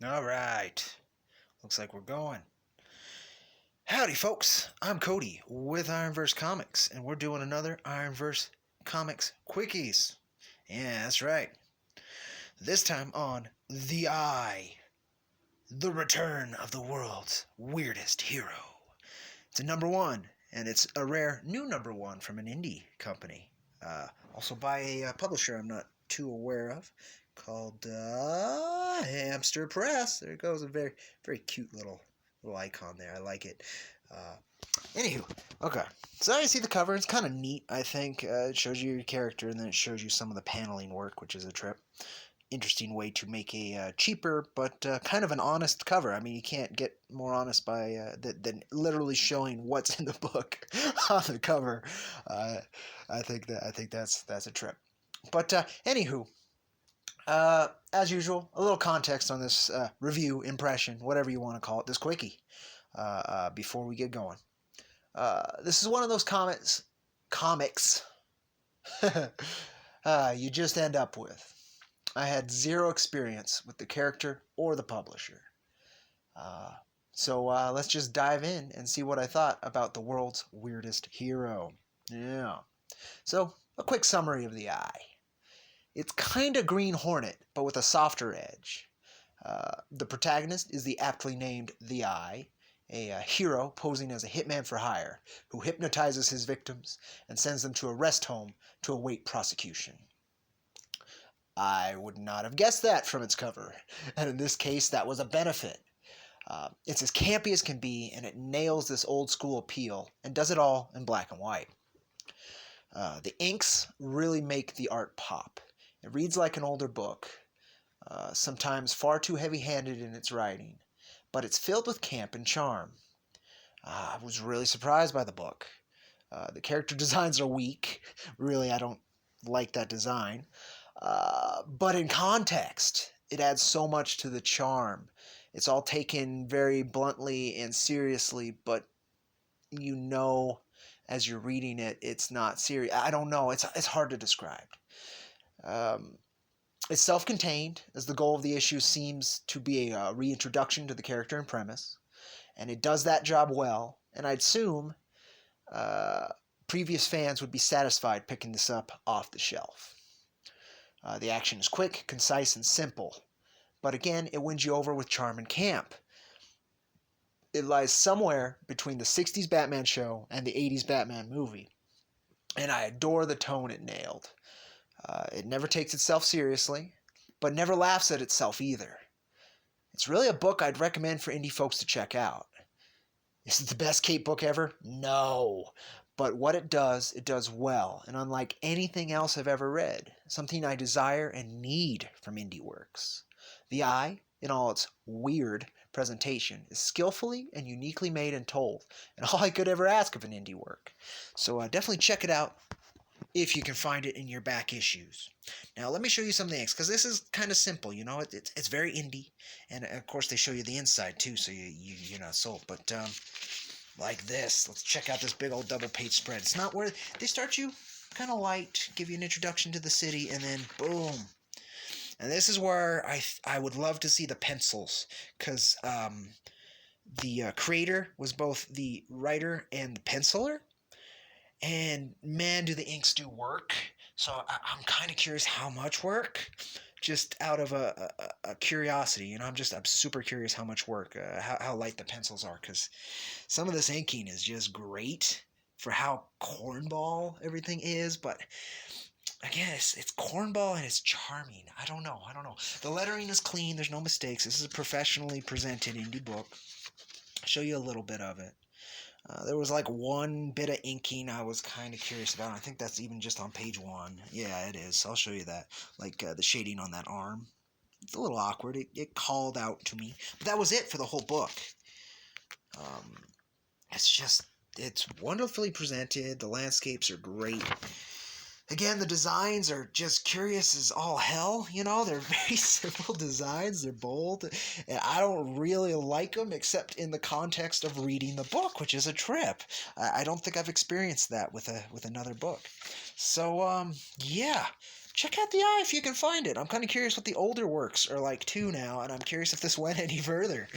All right. Looks like we're going. Howdy, folks. I'm Cody with IronVerse Comics, and we're doing another IronVerse Comics Quickies. Yeah, that's right. This time on The Eye, the return of the world's weirdest hero. It's a number one, and it's a rare new number one from an indie company. Also by a publisher I'm not too aware of, called Hamster Press. There it goes, a very, very cute little icon there. I like it. Anywho, okay. So you see the cover. It's kind of neat, I think. It shows you your character, and then it shows you some of the paneling work, which is a trip. Interesting way to make a cheaper but kind of an honest cover. I mean, you can't get more honest by than literally showing what's in the book on the cover. I think that's a trip. But anywho, as usual, a little context on this review, impression, whatever you want to call it, this quickie, before we get going. This is one of those comics you just end up with. I had zero experience with the character or the publisher. So let's just dive in and see what I thought about the world's weirdest hero. Yeah. So, a quick summary of The Eye. It's kind of Green Hornet, but with a softer edge. The protagonist is the aptly named The Eye, a hero posing as a hitman for hire who hypnotizes his victims and sends them to a rest home to await prosecution. I would not have guessed that from its cover, and in this case, that was a benefit. It's as campy as can be, and it nails this old school appeal and does it all in black and white. The inks really make the art pop. It reads like an older book, sometimes far too heavy-handed in its writing, but it's filled with camp and charm. I was really surprised by the book. The character designs are weak. Really, I don't like that design. But in context, it adds so much to the charm. It's all taken very bluntly and seriously, but you know as you're reading it, it's not serious. I don't know. It's hard to describe. It's self-contained, as the goal of the issue seems to be a reintroduction to the character and premise, and it does that job well, and I'd assume previous fans would be satisfied picking this up off the shelf. The action is quick, concise, and simple, but again, it wins you over with charm and camp. It lies somewhere between the 60s Batman show and the 80s Batman movie, and I adore the tone it nailed. It never takes itself seriously, but never laughs at itself either. It's really a book I'd recommend for indie folks to check out. Is it the best Kate book ever? No. But what it does well, and unlike anything else I've ever read, something I desire and need from indie works. The Eye, in all its weird presentation, is skillfully and uniquely made and told, and all I could ever ask of an indie work. So definitely check it out if you can find it in your back issues. Now, let me show you some things, because this is kind of simple, you know. It's very indie, and of course they show you the inside too, so you're not sold. But like this, let's check out this big old double-page spread. It's not where they start you kind of light, give you an introduction to the city, and then boom. And this is where I would love to see the pencils, because the creator was both the writer and the penciler. And man, do the inks do work. So I'm kind of curious how much work, just out of a curiosity. You know, I'm super curious how much work, how light the pencils are, because some of this inking is just great for how cornball everything is. But again, it's cornball and it's charming. I don't know. The lettering is clean. There's no mistakes. This is a professionally presented indie book. I'll show you a little bit of it. There was like one bit of inking I was kind of curious about. I think that's even just on page 1. Yeah, it is. I'll show you that. Like the shading on that arm. It's a little awkward. It called out to me. But that was it for the whole book. It's wonderfully presented. The landscapes are great. Again, the designs are just curious as all hell, you know. They're very simple designs. They're bold. And I don't really like them except in the context of reading the book, which is a trip. I don't think I've experienced that with another book. So, yeah. check out the Eye if you can find it. I'm kind of curious what the older works are like too now, and I'm curious if this went any further.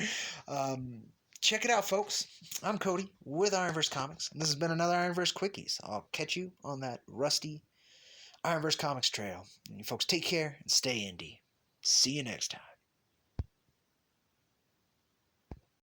Check it out, folks. I'm Cody with IronVerse Comics, and this has been another IronVerse Quickies. I'll catch you on that rusty IronVerse Comics trail. And you folks take care and stay indie. See you next time.